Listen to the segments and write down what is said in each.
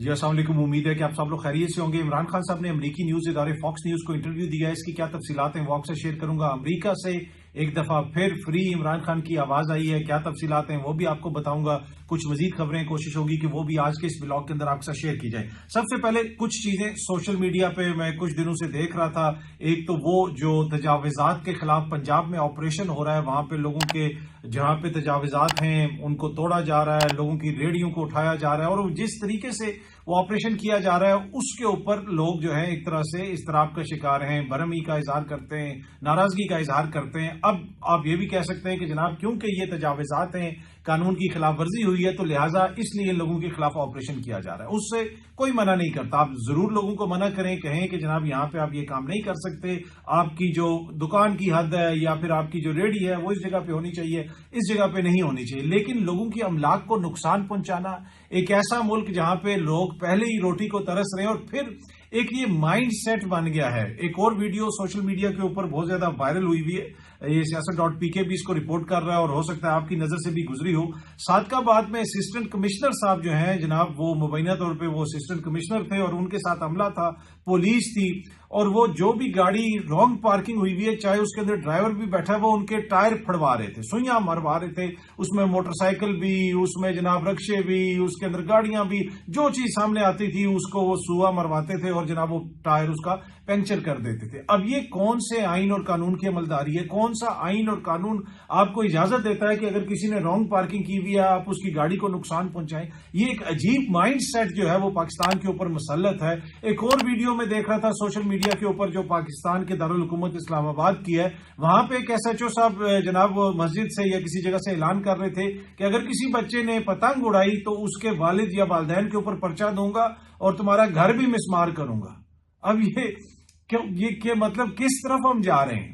جی السلام علیکم، امید ہے کہ آپ سب لوگ خیریت سے ہوں گے۔ عمران خان صاحب نے امریکی نیوز ادارے فاکس نیوز کو انٹرویو دیا ہے، اس کی کیا تفصیلات ہیں وہ آپ سے شیئر کروں گا۔ امریکہ سے ایک دفعہ پھر فری عمران خان کی آواز آئی ہے، کیا تفصیلات ہیں وہ بھی آپ کو بتاؤں گا۔ کچھ مزید خبریں کوشش ہوگی کہ وہ بھی آج کے اس بلاگ کے اندر آپ کے ساتھ شیئر کی جائے۔ سب سے پہلے کچھ چیزیں سوشل میڈیا پہ میں کچھ دنوں سے دیکھ رہا تھا۔ ایک تو وہ جو تجاوزات کے خلاف پنجاب میں آپریشن ہو رہا ہے، وہاں پہ لوگوں کے جہاں پہ تجاوزات ہیں ان کو توڑا جا رہا ہے، لوگوں کی ریڑھیوں کو اٹھایا جا رہا ہے، اور جس طریقے سے وہ آپریشن کیا جا رہا ہے اس کے اوپر لوگ جو ہیں ایک طرح سے اضطراب کا شکار ہیں، برہمی کا اظہار کرتے ہیں، ناراضگی کا اظہار کرتے ہیں۔ اب آپ یہ بھی کہہ سکتے ہیں کہ جناب کیونکہ یہ تجاوزات ہیں، قانون کی خلاف ورزی ہوئی ہے، تو لہٰذا اس لیے لوگوں کے خلاف آپریشن کیا جا رہا ہے۔ اس سے کوئی منع نہیں کرتا، آپ ضرور لوگوں کو منع کریں، کہیں کہ جناب یہاں پہ آپ یہ کام نہیں کر سکتے، آپ کی جو دکان کی حد ہے یا پھر آپ کی جو ریڑھی ہے وہ اس جگہ پہ ہونی چاہیے، اس جگہ پہ نہیں ہونی چاہیے۔ لیکن لوگوں کی املاک کو نقصان پہنچانا، ایک ایسا ملک جہاں پہ لوگ پہلے ہی روٹی کو ترس رہے ہیں اور پھر ایک یہ مائنڈ سیٹ بن گیا ہے۔ ایک اور ویڈیو سوشل میڈیا کے اوپر بہت زیادہ وائرل ہوئی ہے، یہ سیاست.pk بھی اس کو رپورٹ کر رہا ہے اور ہو سکتا ہے آپ کی نظر سے بھی گزری ہو۔ صادق آباد میں اسسٹنٹ کمشنر صاحب جو ہیں جناب، وہ مبینہ طور پہ وہ اسسٹنٹ کمشنر تھے اور ان کے ساتھ عملہ تھا، پولیس تھی، اور وہ جو بھی گاڑی رانگ پارکنگ ہوئی ہوئی ہے، چاہے اس کے اندر ڈرائیور بھی بیٹھا ہے، وہ ان کے ٹائر پھڑوا رہے تھے، سوئیاں مروا رہے تھے، اس میں موٹر سائیکل بھی، اس میں جناب رکشے بھی، اس کے اندر گاڑیاں بھی، جو چیز سامنے آتی تھی اس کو وہ سوا مرواتے تھے اور جناب وہ ٹائر اس کا پنکچر کر دیتے تھے۔ اب یہ کون سے آئین اور قانون کی عملداری ہے؟ کون سا آئین اور قانون آپ کو اجازت دیتا ہے کہ اگر کسی نے رانگ پارکنگ کی ہوئی ہے آپ اس کی گاڑی کو نقصان پہنچائیں؟ یہ ایک عجیب مائنڈ سیٹ جو ہے وہ پاکستان کے اوپر مسلط ہے۔ ایک اور ویڈیو میں دیکھ رہا تھا سوشل میڈیا کے اوپر جو پاکستان کے دارالحکومت اسلام آباد کی ہے، وہاں پہ ایک ایس ایچ او صاحب جناب مسجد سے یا کسی جگہ سے اعلان کر رہے تھے کہ اگر کسی بچے نے پتنگ اڑائی تو اس کے والد یا والدین کے اوپر پرچہ دوں گا اور تمہارا گھر بھی مسمار کروں گا۔ اب یہ مطلب کس طرف ہم جا رہے ہیں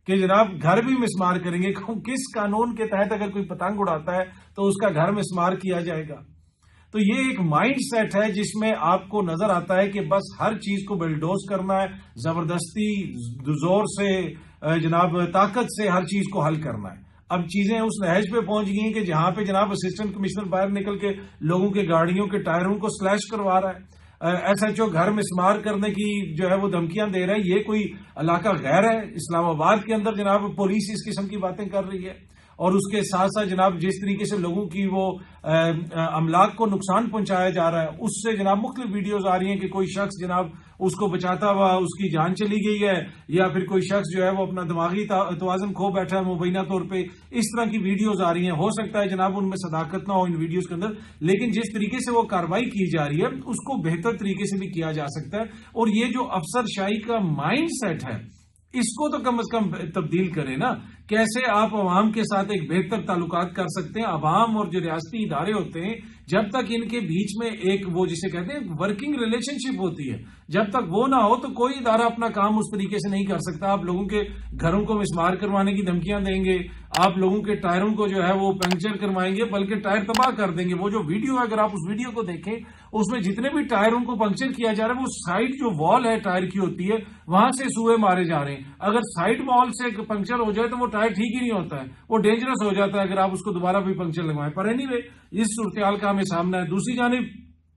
کہ جناب گھر بھی مسمار کریں گے؟ کس قانون کے تحت اگر کوئی پتنگ اڑاتا ہے تو اس کا گھر مسمار کیا جائے گا؟ تو یہ ایک مائنڈ سیٹ ہے جس میں آپ کو نظر آتا ہے کہ بس ہر چیز کو بلڈوز کرنا ہے، زبردستی زور سے جناب طاقت سے ہر چیز کو حل کرنا ہے۔ اب چیزیں اس نہج پہ پہنچ گئی ہیں کہ جہاں پہ جناب اسسٹنٹ کمشنر باہر نکل کے لوگوں کے گاڑیوں کے ٹائروں کو سلیش کروا رہا ہے، ایس ایچ او گھر مسمار کرنے کی جو ہے وہ دھمکیاں دے رہا ہے۔ یہ کوئی علاقہ غیر ہے؟ اسلام آباد کے اندر جناب پولیس اس قسم کی باتیں کر رہی ہے، اور اس کے ساتھ ساتھ جناب جس طریقے سے لوگوں کی وہ املاک کو نقصان پہنچایا جا رہا ہے، اس سے جناب مختلف ویڈیوز آ رہی ہیں کہ کوئی شخص جناب اس کو بچاتا ہوا اس کی جان چلی گئی ہے، یا پھر کوئی شخص جو ہے وہ اپنا دماغی توازن کھو بیٹھا ہے مبینہ طور پہ۔ اس طرح کی ویڈیوز آ رئی ہیں، ہو سکتا ہے جناب ان میں صداقت نہ ہو ان ویڈیوز کے اندر، لیکن جس طریقے سے وہ کارروائی کی جا رہی ہے اس کو بہتر طریقے سے بھی کیا جا سکتا ہے۔ اور یہ جو افسر شاہی کا مائنڈ سیٹ ہے اس کو تو کم از کم تبدیل کریں نا۔ کیسے آپ عوام کے ساتھ ایک بہتر تعلقات کر سکتے ہیں؟ عوام اور جو ریاستی ادارے ہوتے ہیں جب تک ان کے بیچ میں ایک وہ جسے کہتے ہیں ورکنگ ریلیشن شپ ہوتی ہے، جب تک وہ نہ ہو تو کوئی ادارہ اپنا کام اس طریقے سے نہیں کر سکتا۔ آپ لوگوں کے گھروں کو مسمار کروانے کی دھمکیاں دیں گے، آپ لوگوں کے ٹائروں کو جو ہے وہ پنکچر کروائیں گے، بلکہ ٹائر تباہ کر دیں گے۔ وہ جو ویڈیو ہے اگر آپ اس ویڈیو کو دیکھیں، اس میں جتنے بھی ٹائروں کو پنکچر کیا جا رہا ہے وہ سائڈ جو وال ہے ٹائر کی ہوتی ہے وہاں سے سوئے مارے جا رہے ہیں۔ اگر سائڈ وال سے پنکچر ہو جائے تو وہ ٹائر ٹھیک ہی نہیں ہوتا ہے، وہ ڈینجرس ہو جاتا ہے اگر آپ اس کو دوبارہ بھی پنکچر لگوائیں۔ پر اینی وے اس صورتحال کا ہمیں سامنا ہے۔ دوسری جانب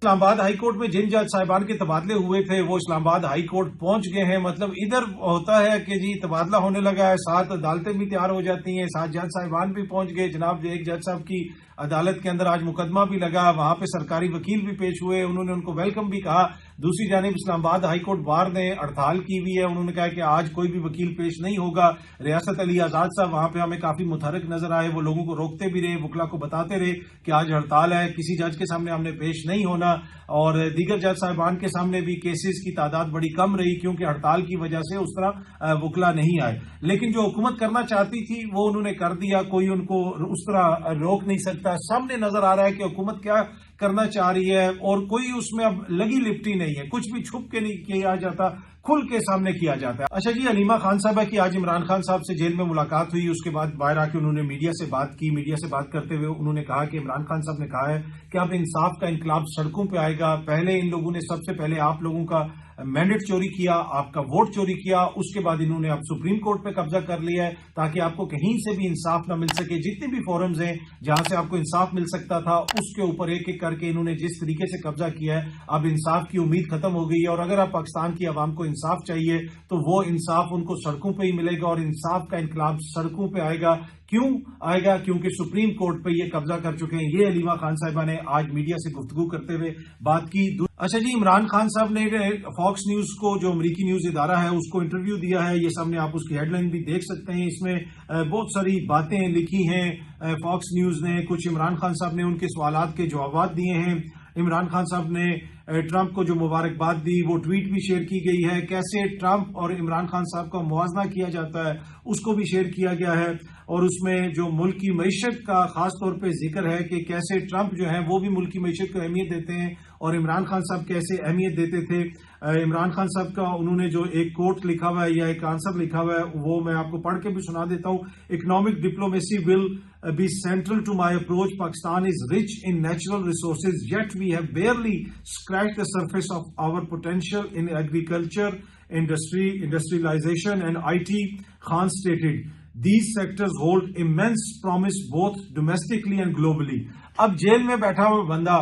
اسلام آباد ہائی کورٹ میں جن جج صاحبان کے تبادلے ہوئے تھے وہ اسلام آباد ہائی کورٹ پہنچ گئے ہیں۔ مطلب ادھر ہوتا ہے کہ جی تبادلہ ہونے لگا ہے، 7 عدالتیں بھی تیار ہو جاتی ہیں، 7 جج صاحبان بھی پہنچ گئے۔ جناب ایک جج صاحب کی عدالت کے اندر آج مقدمہ بھی لگا، وہاں پہ سرکاری وکیل بھی پیش ہوئے، انہوں نے ان کو ویلکم بھی کہا۔ دوسری جانب اسلام آباد ہائی کورٹ بار نے ہڑتال کی ہوئی ہے، انہوں نے کہا کہ آج کوئی بھی وکیل پیش نہیں ہوگا۔ ریاست علی آزاد صاحب وہاں پہ ہمیں کافی متحرک نظر آئے، وہ لوگوں کو روکتے بھی رہے، وکلا کو بتاتے رہے کہ آج ہڑتال ہے، کسی جج کے سامنے ہم نے پیش نہیں ہونا، اور دیگر جج صاحبان کے سامنے بھی کیسز کی تعداد بڑی کم رہی کیونکہ ہڑتال کی وجہ سے اس طرح وکلا نہیں آئے۔ لیکن جو حکومت کرنا چاہتی تھی وہ انہوں نے کر دیا، کوئی ان کو اس طرح روک نہیں سکتا۔ سامنے نظر آ رہا ہے کہ حکومت کیا کرنا چاہ رہی ہے اور کوئی اس میں اب لگی لپٹی نہیں ہے، کچھ بھی چھپ کے نہیں کیا جاتا، کھل کے سامنے کیا جاتا ہے۔ اچھا جی، علیمہ خان صاحبہ کی آج عمران خان صاحب سے جیل میں ملاقات ہوئی، اس کے بعد باہر آ کے انہوں نے میڈیا سے بات کی۔ میڈیا سے بات کرتے ہوئے انہوں نے کہا کہ عمران خان صاحب نے کہا ہے کہ اب انصاف کا انقلاب سڑکوں پہ آئے گا۔ پہلے ان لوگوں نے سب سے پہلے آپ لوگوں کا مینڈیٹ چوری کیا، آپ کا ووٹ چوری کیا، اس کے بعد انہوں نے اب سپریم کورٹ پہ قبضہ کر لیا ہے تاکہ آپ کو کہیں سے بھی انصاف نہ مل سکے۔ جتنے بھی فورمز ہیں جہاں سے آپ کو انصاف مل سکتا تھا اس کے اوپر ایک ایک کر کر کے انہوں نے جس طریقے سے قبضہ کیا ہے اب انصاف کی امید ختم ہو گئی ہے، اور اگر اب پاکستان کی عوام کو انصاف چاہیے تو وہ انصاف ان کو سڑکوں پہ ہی ملے گا، اور انصاف کا انقلاب سڑکوں پہ آئے گا۔ کیوں آئے گا؟ کیونکہ سپریم کورٹ پہ یہ قبضہ کر چکے ہیں۔ یہ علیمہ خان صاحبہ نے آج میڈیا سے گفتگو کرتے ہوئے بات کی۔ اچھا جی، عمران خان صاحب نے فاکس نیوز کو، جو امریکی نیوز ادارہ ہے، اس کو انٹرویو دیا ہے۔ یہ سامنے آپ اس کی ہیڈ لائن بھی دیکھ سکتے ہیں، اس میں بہت ساری باتیں لکھی ہیں فاکس نیوز نے۔ کچھ عمران خان صاحب نے ان کے سوالات کے جوابات دیے ہیں۔ عمران خان صاحب نے ٹرمپ کو جو مبارکباد دی وہ ٹویٹ بھی شیئر کی گئی ہے۔ کیسے ٹرمپ اور عمران خان صاحب کا موازنہ کیا جاتا ہے اس کو بھی شیئر کیا گیا ہے، اور اس میں جو ملک کی معیشت کا خاص طور پہ ذکر ہے کہ کیسے ٹرمپ جو ہے وہ بھی ملک کی معیشت کو اہمیت دیتے ہیں اور عمران خان صاحب کیسے اہمیت دیتے تھے۔ عمران خان صاحب کا انہوں نے جو ایک کوٹ لکھا ہوا ہے یا ایک آنسر لکھا ہوا ہے وہ میں آپ کو پڑھ کے بھی سنا دیتا ہوں۔ Economic diplomacy will be central to my approach. Pakistan is rich in natural resources, yet we have barely scratched the surface of our potential in agriculture, industrialization and IT, Khan stated. These sectors hold immense promise both domestically and globally. اب jail میں بیٹھا ہوا بندہ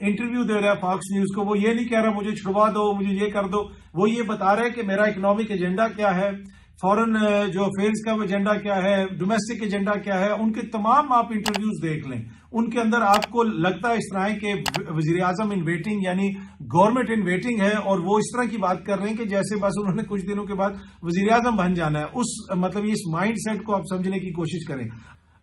interview دے رہا ہے Fox news کو، وہ یہ نہیں کہہ رہا مجھے چھڑوا دو، مجھے یہ کر دو، وہ یہ بتا رہا ہے کہ میرا اکنامک ایجنڈا کیا ہے، فورن جو افیئرز کا ایجنڈا کیا ہے، ڈومیسٹک ایجنڈا کیا ہے۔ ان کے تمام آپ انٹرویوز دیکھ لیں، ان کے اندر آپ کو لگتا ہے اس طرح ہے کہ وزیر اعظم ان ویٹنگ یعنی گورنمنٹ ان ویٹنگ ہے، اور وہ اس طرح کی بات کر رہے ہیں کہ جیسے بس انہوں نے کچھ دنوں کے بعد وزیر اعظم بن جانا ہے۔ اس مطلب اس مائنڈ سیٹ کو آپ سمجھنے کی کوشش کریں۔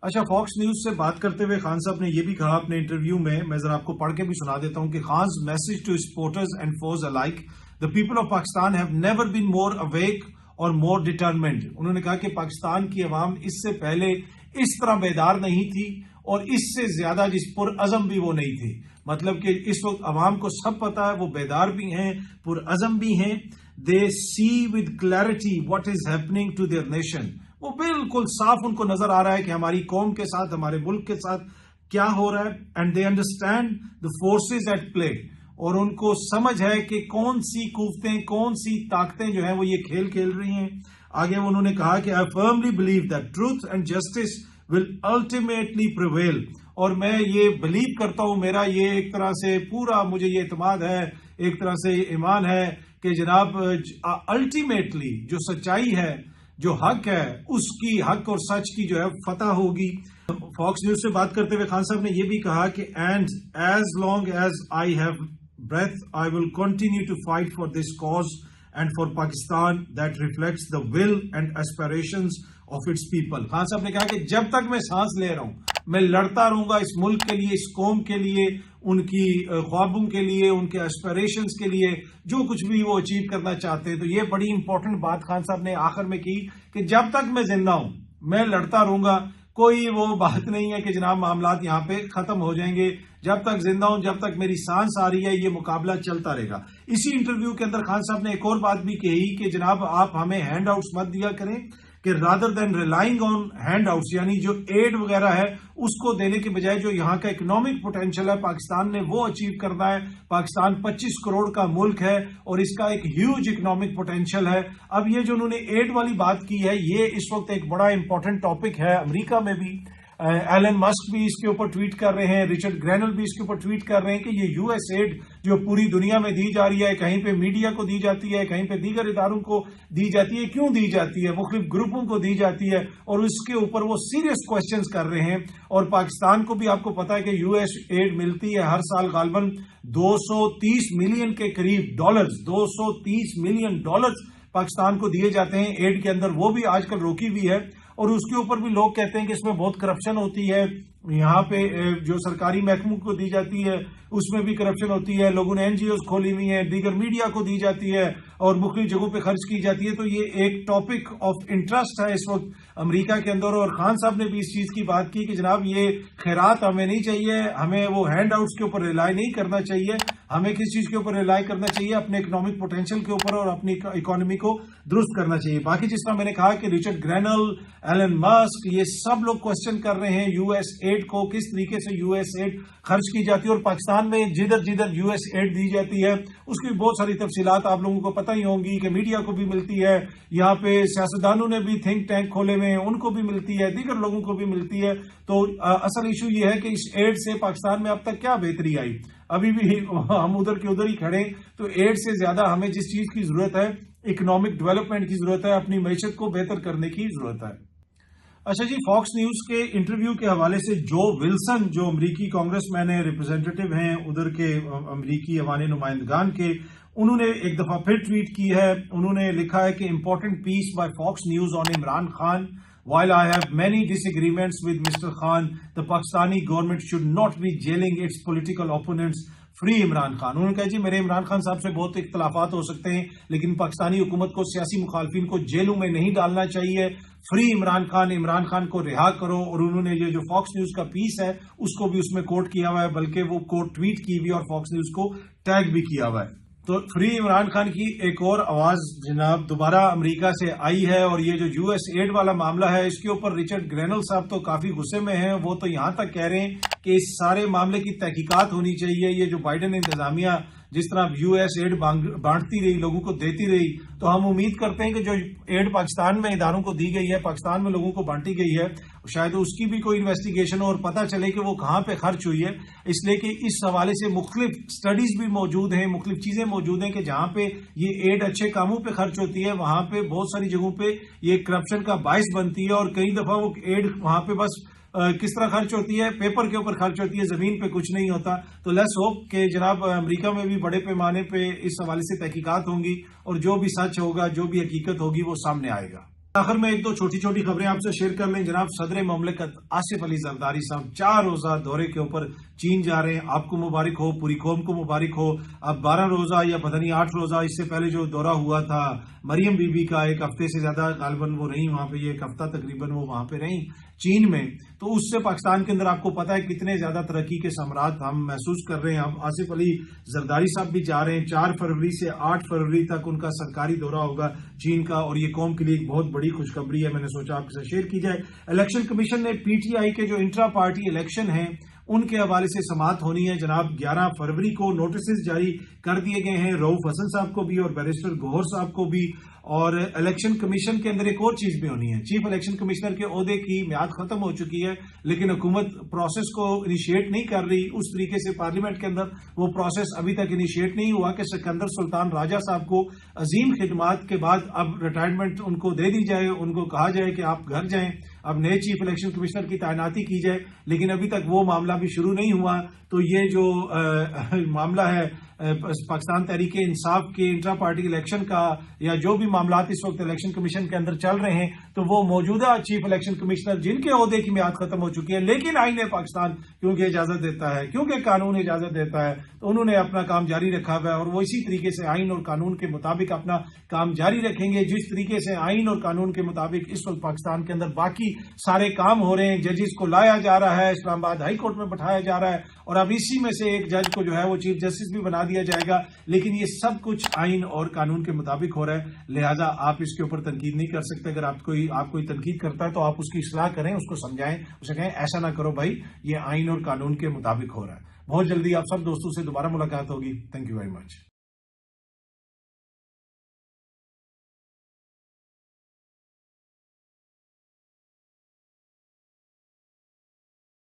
اچھا، فاکس نیوز سے بات کرتے ہوئے خان صاحب نے یہ بھی کہا اپنے انٹرویو میں ذرا آپ کو پڑھ کے بھی سنا دیتا ہوں کہ خان's message to supporters and foes alike, the people of Pakistan have never been more awake اور مور ڈیٹرمنٹ۔ انہوں نے کہا کہ پاکستان کی عوام اس سے پہلے اس طرح بیدار نہیں تھی اور اس سے زیادہ جس پر عزم بھی وہ نہیں تھی۔ مطلب کہ اس وقت عوام کو سب پتا ہے، وہ بیدار بھی ہیں، پر عزم بھی ہیں۔ They see with clarity what is happening to their nation. وہ بالکل صاف ان کو نظر آ رہا ہے کہ ہماری قوم کے ساتھ، ہمارے ملک کے ساتھ کیا ہو رہا ہے۔ And they understand the forces at play, اور ان کو سمجھ ہے کہ کون سی قوتیں، کون سی طاقتیں جو ہیں وہ یہ کھیل رہی ہیں۔ آگے انہوں نے کہا کہ I firmly believe that truth and justice will ultimately prevail، اور میں یہ بلیو کرتا ہوں، میرا یہ ایک طرح سے پورا مجھے یہ اعتماد ہے، ایک طرح سے ایمان ہے کہ جناب الٹیمیٹلی جو سچائی ہے، جو حق ہے، اس کی حق اور سچ کی جو ہے فتح ہوگی۔ فاکس نیوز سے بات کرتے ہوئے خان صاحب نے یہ بھی کہا کہ and as long as I have breath, I will continue to fight for this cause and for Pakistan that reflects the will and aspirations of its people. Khan صاحب نے کہا کہ جب تک میں سانس لے رہا ہوں میں لڑتا رہوں گا اس ملک کے لیے، اس قوم کے لیے، ان کی خوابوں کے لیے، ان کے ایسپیریشنز کے لیے، جو کچھ بھی وہ اچیو کرنا چاہتے ہیں۔ تو یہ بڑی امپورٹنٹ بات خان صاحب نے آخر میں کی کہ جب تک میں زندہ ہوں میں لڑتا رہوں گا۔ کوئی وہ بات نہیں ہے کہ جناب معاملات یہاں پہ ختم ہو جائیں گے۔ جب تک زندہ ہوں، جب تک میری سانس آ رہی ہے، یہ مقابلہ چلتا رہے گا۔ اسی انٹرویو کے اندر خان صاحب نے ایک اور بات بھی کہی کہ جناب آپ ہمیں ہینڈ آؤٹس مت دیا کریں، کہ rather than relying on hand outs, یعنی جو ایڈ وغیرہ ہے اس کو دینے کے بجائے جو یہاں کا اکنامک پوٹینشیل ہے پاکستان نے وہ اچیو کرنا ہے۔ پاکستان 25 کروڑ کا ملک ہے اور اس کا ایک ہیوج اکنامک پوٹینشیل ہے۔ اب یہ جو انہوں نے ایڈ والی بات کی ہے، یہ اس وقت ایک بڑا امپورٹنٹ ٹاپک ہے امریکہ میں بھی۔ ایلن مسک بھی اس کے اوپر ٹویٹ کر رہے ہیں، ریچرڈ گرینل بھی اس کے اوپر ٹویٹ کر رہے ہیں کہ یہ یو ایس ایڈ جو پوری دنیا میں دی جا رہی ہے، کہیں پہ میڈیا کو دی جاتی ہے، کہیں پہ دیگر اداروں کو دی جاتی ہے، کیوں دی جاتی ہے، مختلف گروپوں کو دی جاتی ہے، اور اس کے اوپر وہ سیریس کوسچنز کر رہے ہیں۔ اور پاکستان کو بھی آپ کو پتا ہے کہ یو ایس ایڈ ملتی ہے ہر سال غالباً 230 ملین کے قریب ڈالرز، 230 ملین ڈالرز پاکستان کو دیے جاتے ہیں ایڈ کے اندر، وہ بھی آج کل روکی ہوئی ہے۔ اور اس کے اوپر بھی لوگ کہتے ہیں کہ اس میں بہت کرپشن ہوتی ہے، یہاں پہ جو سرکاری محکموں کو دی جاتی ہے اس میں بھی کرپشن ہوتی ہے، لوگوں نے این جی اوز کھولی ہوئی ہیں، دیگر میڈیا کو دی جاتی ہے اور مختلف جگہوں پہ خرچ کی جاتی ہے۔ تو یہ ایک ٹاپک آف انٹرسٹ ہے اس وقت امریکہ کے اندر، اور خان صاحب نے بھی اس چیز کی بات کی کہ جناب یہ خیرات ہمیں نہیں چاہیے، ہمیں وہ ہینڈ آؤٹس کے اوپر ریلائی نہیں کرنا چاہیے، ہمیں کس چیز کے اوپر ریلائی کرنا چاہیے، اپنے اکنامک پوٹینشیل کے اوپر اور اپنی اکانومی کو درست کرنا چاہیے۔ باقی جس طرح میں نے کہا کہ ریچرڈ گرینل، ایلن مسک، یہ سب لوگ کوسچن کر رہے ہیں یو ایس ایڈ ایڈ کو کس طریقے سے یو ایس ایڈ خرچ کی جاتی ہے اور پاکستان میں جدھر جدھر یو ایس ایڈ دی جاتی ہے اس کی بہت ساری تفصیلات آپ لوگوں کو پتہ ہی ہوں گی کہ میڈیا کو بھی ملتی ہے, یہاں پہ سیاستدانوں نے بھی تھنک ٹینک کھولے ہوئے ہیں ان کو بھی ملتی ہے, دیگر لوگوں کو بھی ملتی ہے. تو اصل ایشو یہ ہے کہ اس ایڈ سے پاکستان میں اب تک کیا بہتری آئی. ابھی بھی ہم ادھر کے ادھر ہی کھڑے. تو ایڈ سے زیادہ ہمیں جس چیز کی ضرورت ہے اکنامک ڈیولپمنٹ کی ضرورت ہے, اپنی معیشت کو بہتر کرنے کی ضرورت ہے. اچھا جی, فاکس نیوز کے انٹرویو کے حوالے سے جو ولسن جو امریکی کانگریس مین ہیں, ریپرزینٹیٹو ہیں ادھر کے امریکی ایوان نمائندگان کے, انہوں نے ایک دفعہ پھر ٹویٹ کی ہے. انہوں نے لکھا ہے کہ important piece by Fox News on Imran Khan. While I have many disagreements with Mr. Khan, the Pakistani government should not be jailing its political opponents. Free Imran Khan. انہوں نے کہا جی میرے عمران خان صاحب سے بہت اختلافات ہو سکتے ہیں لیکن پاکستانی حکومت کو سیاسی مخالفین کو جیلوں میں نہیں ڈالنا چاہیے. فری عمران خان کو رہا کرو. اور انہوں نے یہ جو فاکس نیوز کا پیس ہے اس کو بھی اس میں کوٹ کیا ہوا ہے, بلکہ وہ کوٹ ٹویٹ کی ہوئی اور فاکس نیوز کو ٹیگ بھی کیا ہوا ہے. تو فری عمران خان کی ایک اور آواز جناب دوبارہ امریکہ سے آئی ہے, اور یہ جو یو ایس ایڈ والا معاملہ ہے اس کے اوپر رچرڈ گرینل صاحب تو کافی غصے میں ہیں. وہ تو یہاں تک کہہ رہے ہیں کہ اس سارے معاملے کی تحقیقات ہونی چاہیے. یہ جو بائیڈن انتظامیہ جس طرح یو ایس ایڈ بانٹتی رہی, لوگوں کو دیتی رہی, تو ہم امید کرتے ہیں کہ جو ایڈ پاکستان میں اداروں کو دی گئی ہے, پاکستان میں لوگوں کو بانٹی گئی ہے, شاید اس کی بھی کوئی انویسٹیگیشن ہو اور پتہ چلے کہ وہ کہاں پہ خرچ ہوئی ہے. اس لیے کہ اس حوالے سے مختلف سٹڈیز بھی موجود ہیں, مختلف چیزیں موجود ہیں کہ جہاں پہ یہ ایڈ اچھے کاموں پہ خرچ ہوتی ہے وہاں پہ بہت ساری جگہوں پہ یہ کرپشن کا باعث بنتی ہے. اور کئی دفعہ وہ ایڈ وہاں پہ بس کس طرح خرچ ہوتی ہے, پیپر کے اوپر خرچ ہوتی ہے, زمین پہ کچھ نہیں ہوتا. تو لیٹس ہوپ کہ جناب امریکہ میں بھی بڑے پیمانے پہ اس حوالے سے تحقیقات ہوں گی اور جو بھی سچ ہوگا, جو بھی حقیقت ہوگی وہ سامنے آئے گا. آخر میں ایک دو چھوٹی چھوٹی خبریں آپ سے شیئر کر لیں. جناب صدر مملکت آصف علی زرداری صاحب 4 روزہ دورے کے اوپر چین جا رہے ہیں. آپ کو مبارک ہو, پوری قوم کو مبارک ہو. اب 12 روزہ یا پتہ نہیں 8 روزہ, اس سے پہلے جو دورہ ہوا تھا مریم بی بی کا, 1 ہفتے سے زیادہ غالباً وہ رہی وہاں پہ, یہ 1 ہفتہ تقریباً وہ وہاں پہ رہیں چین میں. تو اس سے پاکستان کے اندر آپ کو پتا ہے کتنے زیادہ ترقی کے ثمرات ہم محسوس کر رہے ہیں. اب آصف علی زرداری صاحب بھی جا رہے ہیں. 4 فروری سے 8 فروری تک ان کا سرکاری دورہ ہوگا چین کا, اور یہ قوم کے لیے ایک بہت بڑی خوشخبری ہے. میں نے سوچا آپ کے ساتھ شیئر کی جائے. الیکشن کمیشن نے پی ٹی آئی کے جو انٹرا پارٹی الیکشن ہیں ان کے حوالے سے سماعت ہونی ہے. جناب 11 فروری کو نوٹسز جاری کر دیے گئے ہیں رؤوف حسن صاحب کو بھی اور بیرسٹر گوہر صاحب کو بھی. اور الیکشن کمیشن کے اندر ایک اور چیز بھی ہونی ہے. چیف الیکشن کمشنر کے عہدے کی میعاد ختم ہو چکی ہے لیکن حکومت پروسیس کو انیشیٹ نہیں کر رہی اس طریقے سے. پارلیمنٹ کے اندر وہ پروسیس ابھی تک انیشیٹ نہیں ہوا کہ سکندر سلطان راجہ صاحب کو عظیم خدمات کے بعد اب ریٹائرمنٹ ان کو دے دی جائے, ان کو کہا جائے کہ آپ گھر جائیں, اب نئے چیف الیکشن کمشنر کی تعیناتی کی جائے. لیکن ابھی تک وہ معاملہ بھی شروع نہیں ہوا. تو یہ جو معاملہ ہے پاکستان تحریک انصاف کے انٹرا پارٹی الیکشن کا, یا جو بھی معاملات اس وقت الیکشن کمیشن کے اندر چل رہے ہیں, تو وہ موجودہ چیف الیکشن کمشنر جن کے عہدے کی میعاد ختم ہو چکی ہے لیکن آئین پاکستان کیونکہ اجازت دیتا ہے, کیونکہ قانون اجازت دیتا ہے, تو انہوں نے اپنا کام جاری رکھا ہوا ہے اور وہ اسی طریقے سے آئین اور قانون کے مطابق اپنا کام جاری رکھیں گے جس طریقے سے آئین اور قانون کے مطابق اس وقت پاکستان کے اندر باقی سارے کام ہو رہے ہیں. ججز کو لایا جا رہا ہے, اسلام آباد ہائی کورٹ میں بٹھایا جا رہا ہے, اور اب اسی میں سے ایک جج کو جو ہے وہ چیف جسٹس بھی بنا دیا جائے گا. لیکن یہ سب کچھ آئین اور قانون کے مطابق ہو رہا ہے, لہٰذا آپ اس کے اوپر تنقید نہیں کر سکتے. اگر آپ کوئی تنقید کرتا ہے تو آپ اس کی اصلاح کریں, اس کو سمجھائیں, اسے کہیں ایسا نہ کرو بھائی, یہ آئین اور قانون کے مطابق ہو رہا ہے. بہت جلدی آپ سب دوستوں سے دوبارہ ملاقات ہوگی. Thank you very much.